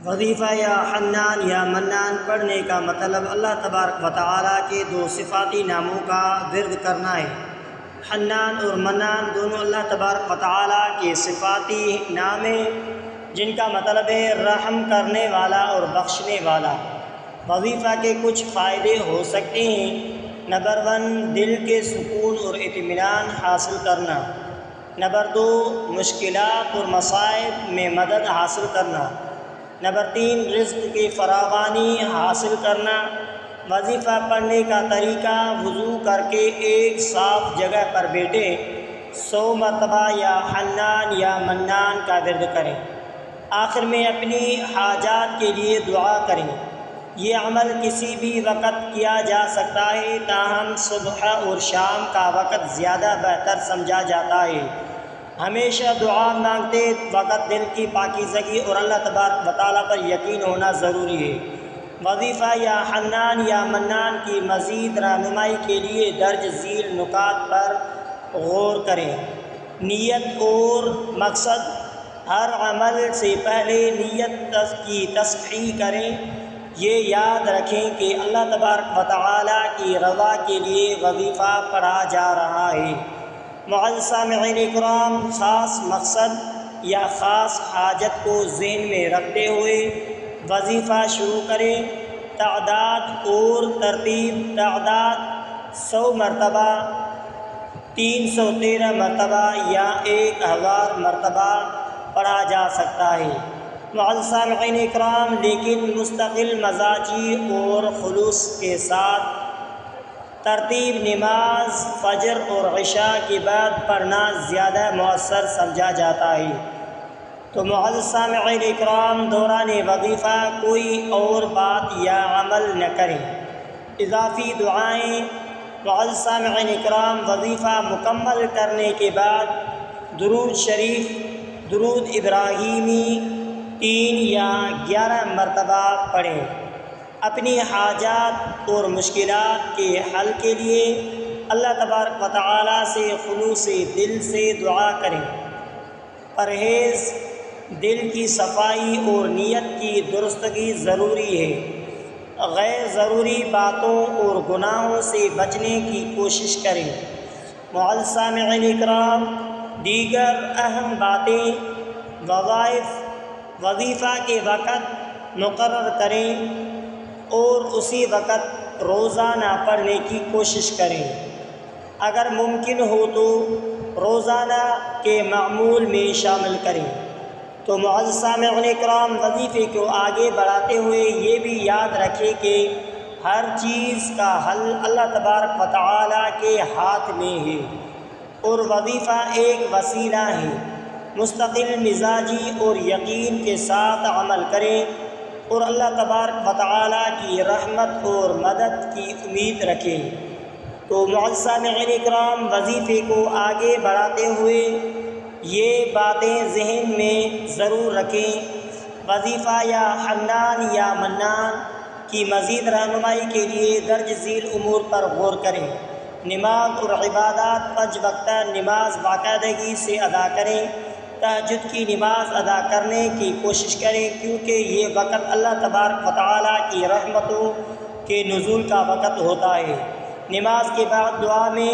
وظیفہ یا حنان یا منان پڑھنے کا مطلب اللہ تبارک و تعالیٰ کے دو صفاتی ناموں کا ورد کرنا ہے۔ حنان اور منان دونوں اللہ تبارک و تعالیٰ کے صفاتی نام ہیں، جن کا مطلب ہے رحم کرنے والا اور بخشنے والا۔ وظیفہ کے کچھ فائدے ہو سکتے ہیں۔ نمبر 1، دل کے سکون اور اطمینان حاصل کرنا۔ نمبر 2، مشکلات اور مصائب میں مدد حاصل کرنا۔ نمبر 3، رزق کی فراوانی حاصل کرنا۔ وظیفہ پڑھنے کا طریقہ: وضو کر کے ایک صاف جگہ پر بیٹھے 100 مرتبہ یا حنان یا منان کا ورد کریں۔ آخر میں اپنی حاجات کے لیے دعا کریں۔ یہ عمل کسی بھی وقت کیا جا سکتا ہے، تاہم صبح اور شام کا وقت زیادہ بہتر سمجھا جاتا ہے۔ ہمیشہ دعا مانگتے وقت دل کی پاکیزگی اور اللہ تبارک و تعالیٰ پر یقین ہونا ضروری ہے۔ وظیفہ یا حنان یا منان کی مزید رہنمائی کے لیے درج ذیل نکات پر غور کریں۔ نیت اور مقصد: ہر عمل سے پہلے نیت کی تصحیح کریں۔ یہ یاد رکھیں کہ اللہ تبارک و تعالیٰ کی رضا کے لیے وظیفہ پڑھا جا رہا ہے۔ معزز سامعین اکرام، خاص مقصد یا خاص حاجت کو ذہن میں رکھتے ہوئے وظیفہ شروع کریں۔ تعداد اور ترتیب: تعداد 100 مرتبہ، 313 مرتبہ یا 1000 مرتبہ پڑھا جا سکتا ہے۔ معزز سامعین اکرام، لیکن مستقل مزاجی اور خلوص کے ساتھ ترتیب نماز فجر اور عشاء کے بعد پڑھنا زیادہ مؤثر سمجھا جاتا ہے۔ تو معزز سامعین اکرام، دوران وظیفہ کوئی اور بات یا عمل نہ کریں۔ اضافی دعائیں: معزز سامعین اکرام، وظیفہ مکمل کرنے کے بعد درود شریف، درود ابراہیمی 3 یا 11 مرتبہ پڑھیں۔ اپنی حاجات اور مشکلات کے حل کے لیے اللہ تبارک و تعالیٰ سے خلوص دل سے دعا کریں۔ پرہیز: دل کی صفائی اور نیت کی درستگی ضروری ہے۔ غیر ضروری باتوں اور گناہوں سے بچنے کی کوشش کریں۔ معزز سامعین اکرام، دیگر اہم باتیں: وظیفہ کے وقت مقرر کریں اور اسی وقت روزانہ پڑھنے کی کوشش کریں۔ اگر ممکن ہو تو روزانہ کے معمول میں شامل کریں۔ تو معزز سامعین اکرام، وظیفے کو آگے بڑھاتے ہوئے یہ بھی یاد رکھیں کہ ہر چیز کا حل اللہ تبارک و تعالیٰ کے ہاتھ میں ہے اور وظیفہ ایک وسیلہ ہے۔ مستقل مزاجی اور یقین کے ساتھ عمل کریں اور اللہ تبارک و تعالیٰ کی رحمت اور مدد کی امید رکھیں۔ تو معزز سامعین اکرام، وظیفے کو آگے بڑھاتے ہوئے یہ باتیں ذہن میں ضرور رکھیں۔ وظیفہ یا حنان یا منان کی مزید رہنمائی کے لیے درج ذیل امور پر غور کریں۔ نماز اور عبادات: 5 وقتہ نماز باقاعدگی سے ادا کریں۔ تہجد کی نماز ادا کرنے کی کوشش کریں، کیونکہ یہ وقت اللہ تبارک و تعالیٰ کی رحمتوں کے نزول کا وقت ہوتا ہے۔ نماز کے بعد دعا میں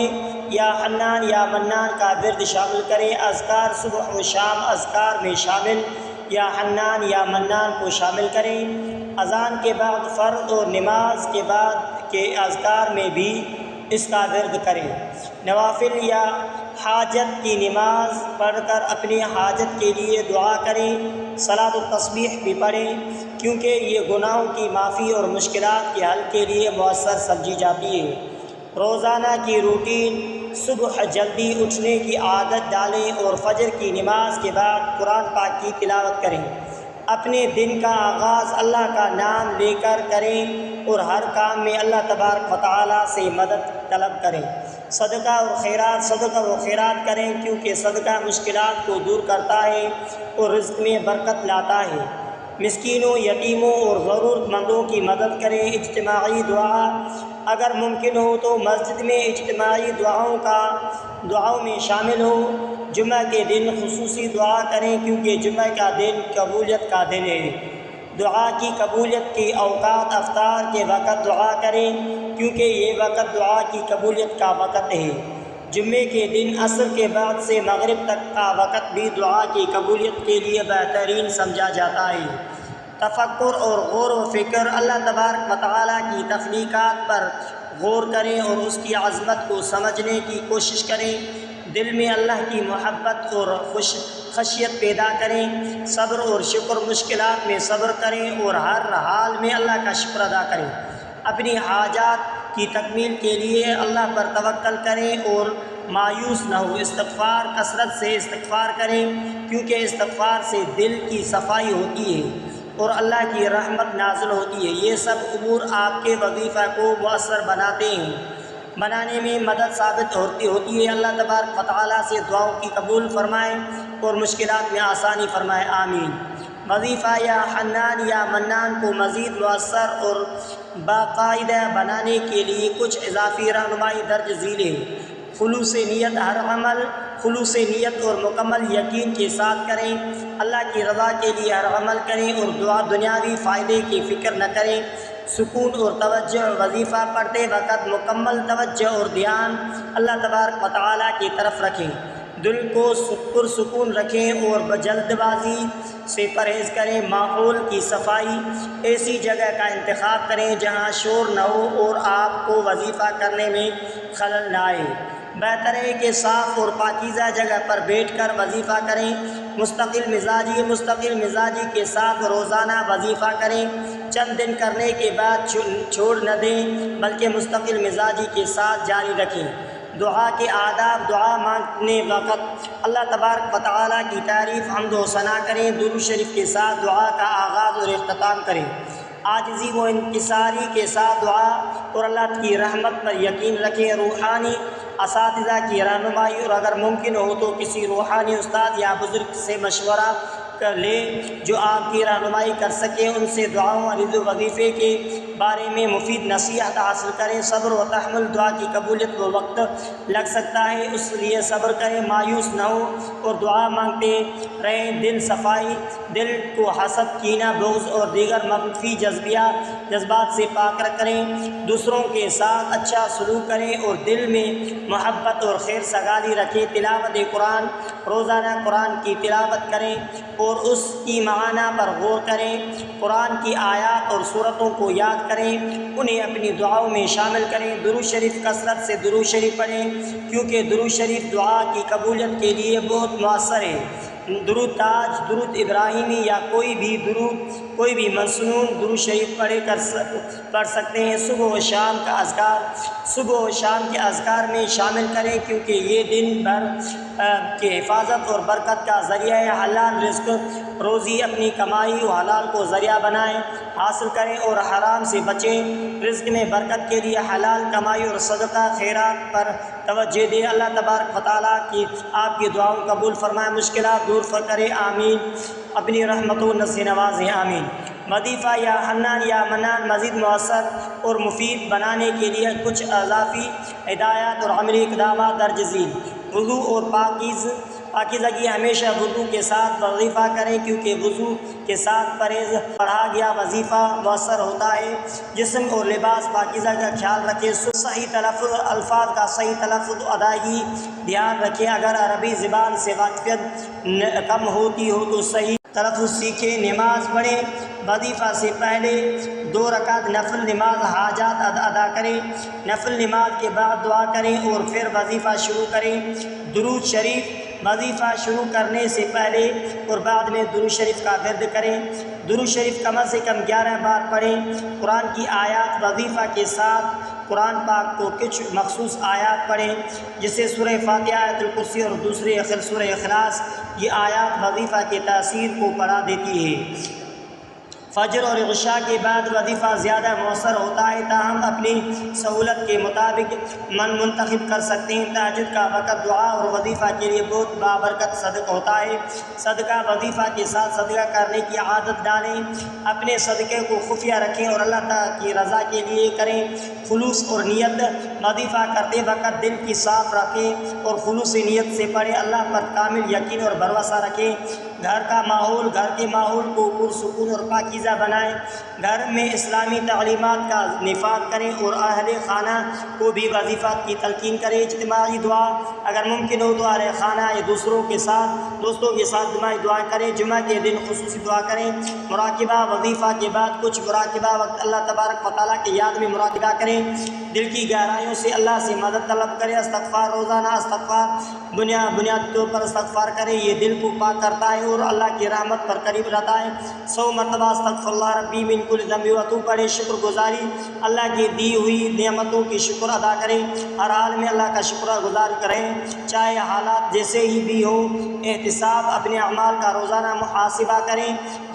یا حنان یا منان کا ورد شامل کریں۔ اذکار: صبح و شام اذکار میں شامل یا حنان یا منان کو شامل کریں۔ اذان کے بعد فرض اور نماز کے بعد کے اذکار میں بھی اس کا ورد کریں۔ نوافل یا حاجت کی نماز پڑھ کر اپنی حاجت کے لیے دعا کریں۔ صلاۃ التسبیح بھی پڑھیں، کیونکہ یہ گناہوں کی معافی اور مشکلات کے حل کے لیے مؤثر سمجھی جاتی ہے۔ روزانہ کی روٹین: صبح جلدی اٹھنے کی عادت ڈالیں اور فجر کی نماز کے بعد قرآن پاک کی تلاوت کریں۔ اپنے دن کا آغاز اللہ کا نام لے کر کریں اور ہر کام میں اللہ تبارک و تعالیٰ سے مدد طلب کریں۔ صدقہ و خیرات کریں، کیونکہ صدقہ مشکلات کو دور کرتا ہے اور رزق میں برکت لاتا ہے۔ مسکینوں، یتیموں اور ضرورت مندوں کی مدد کریں۔ اجتماعی دعا: اگر ممکن ہو تو مسجد میں اجتماعی دعاؤں میں شامل ہوں۔ جمعہ کے دن خصوصی دعا کریں، کیونکہ جمعہ کا دن قبولیت کا دن ہے۔ دعا کی قبولیت کے اوقات افطار کے وقت دعا کریں کیونکہ یہ وقت دعا کی قبولیت کا وقت ہے۔ جمعے کے دن عصر کے بعد سے مغرب تک کا وقت بھی دعا کی قبولیت کے لیے بہترین سمجھا جاتا ہے۔ تفکر اور غور و فکر، اللہ تبارک و تعالیٰ کی تخلیقات پر غور کریں اور اس کی عظمت کو سمجھنے کی کوشش کریں۔ دل میں اللہ کی محبت اور خشیت پیدا کریں۔ صبر اور شکر، مشکلات میں صبر کریں اور ہر حال میں اللہ کا شکر ادا کریں۔ اپنی حاجات کی تکمیل کے لیے اللہ پر توکل کریں اور مایوس نہ ہو۔ استغفار، کثرت سے استغفار کریں کیونکہ استغفار سے دل کی صفائی ہوتی ہے اور اللہ کی رحمت نازل ہوتی ہے۔ یہ سب امور آپ کے وظیفہ کو مؤثر بنانے میں مدد ثابت ہوتی ہے۔ اللہ تبارک و تعالیٰ سے دعاؤں کی قبول فرمائے اور مشکلات میں آسانی فرمائے، آمین۔ وظیفہ یا حنان یا منان کو مزید مؤثر اور باقاعدہ بنانے کے لیے کچھ اضافی رہنمائی درج ذیل ہے۔ خلوص نیت، ہر عمل خلوص نیت اور مکمل یقین کے ساتھ کریں۔ اللہ کی رضا کے لیے ہر عمل کریں اور دنیاوی فائدے کی فکر نہ کریں۔ سکون اور توجہ، وظیفہ پڑھتے وقت مکمل توجہ اور دھیان اللہ تبارک و تعالیٰ کی طرف رکھیں۔ دل کو پرسکون رکھیں اور جلد بازی سے پرہیز کریں۔ ماحول کی صفائی، ایسی جگہ کا انتخاب کریں جہاں شور نہ ہو اور آپ کو وظیفہ کرنے میں خلل نہ آئے۔ بہتر ہے کہ صاف اور پاکیزہ جگہ پر بیٹھ کر وظیفہ کریں۔ مستقل مزاجی کے ساتھ روزانہ وظیفہ کریں۔ چند دن کرنے کے بعد چھوڑ نہ دیں بلکہ مستقل مزاجی کے ساتھ جاری رکھیں۔ دعا کے آداب، دعا مانگنے وقت اللہ تبارک و تعالیٰ کی تعریف، حمد و ثنا کریں۔ درود شریف کے ساتھ دعا کا آغاز اور اختتام کریں۔ عاجزی و انکساری کے ساتھ دعا اور اللہ کی رحمت پر یقین رکھیں۔ روحانی اساتذہ کی رہنمائی اور اگر ممکن ہو تو کسی روحانی استاد یا بزرگ سے مشورہ کر لیں جو آپ کی رہنمائی کر سکیں۔ ان سے دعاؤں اور وظیفے کے بارے میں مفید نصیحت حاصل کریں۔ صبر و تحمل، دعا کی قبولیت کو وقت لگ سکتا ہے، اس لیے صبر کریں، مایوس نہ ہو اور دعا مانگتے رہیں۔ دل کو حسد، کینہ، بغض اور دیگر منفی جذبات سے پاک کریں۔ دوسروں کے ساتھ اچھا سلوک کریں اور دل میں محبت اور خیر سگالی رکھیں۔ تلاوت قرآن، روزانہ قرآن کی تلاوت کریں اور اس کی معنی پر غور کریں۔ قرآن کی آیات اور سورتوں کو یاد کریں، انہیں اپنی دعاؤں میں شامل کریں۔ درود شریف، کثرت سے درود شریف پڑھیں کیونکہ درود شریف دعا کی قبولیت کے لیے بہت مؤثر ہے۔ درود تاج، درود ابراہیمی یا کوئی بھی مصنون درود شریف پڑھ سکتے ہیں۔ صبح و شام کے اذکار میں شامل کریں کیونکہ یہ دن بھر کی حفاظت اور برکت کا ذریعہ ہے۔ حلال رزق روزی، اپنی کمائی و حلال کو ذریعہ بنائیں، حاصل کریں اور حرام سے بچیں۔ رزق میں برکت کے لیے حلال کمائی اور صدقہ خیرات پر توجہ دیں۔ اللہ تبارک و تعالیٰ کی آپ کی دعاؤں قبول فرمائے، مشکلات دور کرے، آمین۔ اپنی رحمتوں سے نوازیں، آمین۔ وظیفہ یا حنان یا منان مزید مؤثر اور مفید بنانے کے لیے کچھ اضافی ہدایات اور عملی اقدامات درج ذیل۔ وضو اور پاکیزگی، ہمیشہ وضو کے ساتھ وظیفہ کریں کیونکہ وضو کے ساتھ پڑھا گیا وظیفہ مؤثر ہوتا ہے۔ جسم اور لباس پاکیزہ کا خیال رکھیں۔ صحیح تلفظ، الفاظ کا صحیح تلفظ، ادائیگی دھیان رکھیں۔ اگر عربی زبان سے واقفیت کم ہوتی ہو تو صحیح تلفظ سیکھیں۔ نماز پڑھیں، وظیفہ سے پہلے 2 رکعت نفل نماز حاجات ادا کریں۔ نفل نماز کے بعد دعا کریں اور پھر وظیفہ شروع کریں۔ درود شریف، وظیفہ شروع کرنے سے پہلے اور بعد میں درود شریف کا ورد کریں۔ درود شریف کم از کم 11 بار پڑھیں۔ قرآن کی آیات، وظیفہ کے ساتھ قرآن پاک کو کچھ مخصوص آیات پڑھیں جسے سورہ فاتحہ، آیت الکرسی اور دوسرے سورہ اخلاص۔ یہ آیات وظیفہ کی تاثیر کو بڑھا دیتی ہے۔ فجر اور عشاء کے بعد وظیفہ زیادہ مؤثر ہوتا ہے، تاہم اپنی سہولت کے مطابق منتخب کر سکتے ہیں۔ تہجد کا وقت دعا اور وظیفہ کے لیے بہت بابرکت صدقہ ہوتا ہے۔ صدقہ، وظیفہ کے ساتھ صدقہ کرنے کی عادت ڈالیں۔ اپنے صدقے کو خفیہ رکھیں اور اللہ تعالیٰ کی رضا کے لیے کریں۔ خلوص اور نیت، وظیفہ کرتے وقت دل کی صاف رکھیں اور خلوص نیت سے پڑھیں۔ اللہ پر کامل یقین اور بھروسہ رکھیں۔ گھر کے ماحول کو پرسکون اور پاکیزہ بنائیں، گھر میں اسلامی تعلیمات کا نفاذ کریں اور اہل خانہ کو بھی وظیفات کی تلقین کریں۔ اجتماعی دعا اگر ممکن ہو تو اہل خانہ یا دوستوں کے ساتھ جماعی دعا کریں۔ جمعہ کے دن خصوصی دعا کریں۔ مراقبہ وظیفہ کے بعد کچھ مراقبہ وقت اللہ تبارک و تعالیٰ کی یاد میں مراقبہ کریں، دل کی گہرائیوں سے اللہ سے مدد طلب کریں۔ استغفار روزانہ استغفار بنیادی طور پر استغفار کریں، یہ دل کو پاک کرتا ہے اور اللہ کی رحمت پر قریب رہتا ہے۔ 100 مرتبہ استغفر اللہ ربی من کل ذنب و اتوب پڑھیں۔ شکر گزاری اللہ کی دی ہوئی نعمتوں کی شکر ادا کریں، ہر حال میں اللہ کا شکر گزار کریں چاہے حالات جیسے ہی بھی ہو۔ احتساب اپنے اعمال کا روزانہ محاسبہ کریں،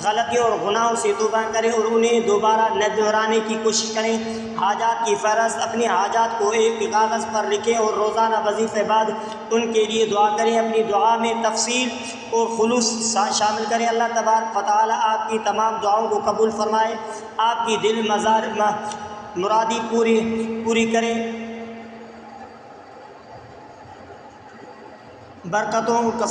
غلطیوں اور گناہوں سے توبہ کریں اور انہیں دوبارہ نہ دہرانے کی کوشش کریں۔ حاجات کی فہرست اپنی حاجات کو ایک کاغذ پر لکھیں اور روزانہ وظیفے بعد ان کے لیے دعا کریں۔ اپنی دعا میں تفصیل اور خلوص شامل کریں۔ اللہ تبارک و تعالیٰ آپ کی تمام دعاؤں کو قبول فرمائے، آپ کی دل مرادی پوری کرے، برکتوں کا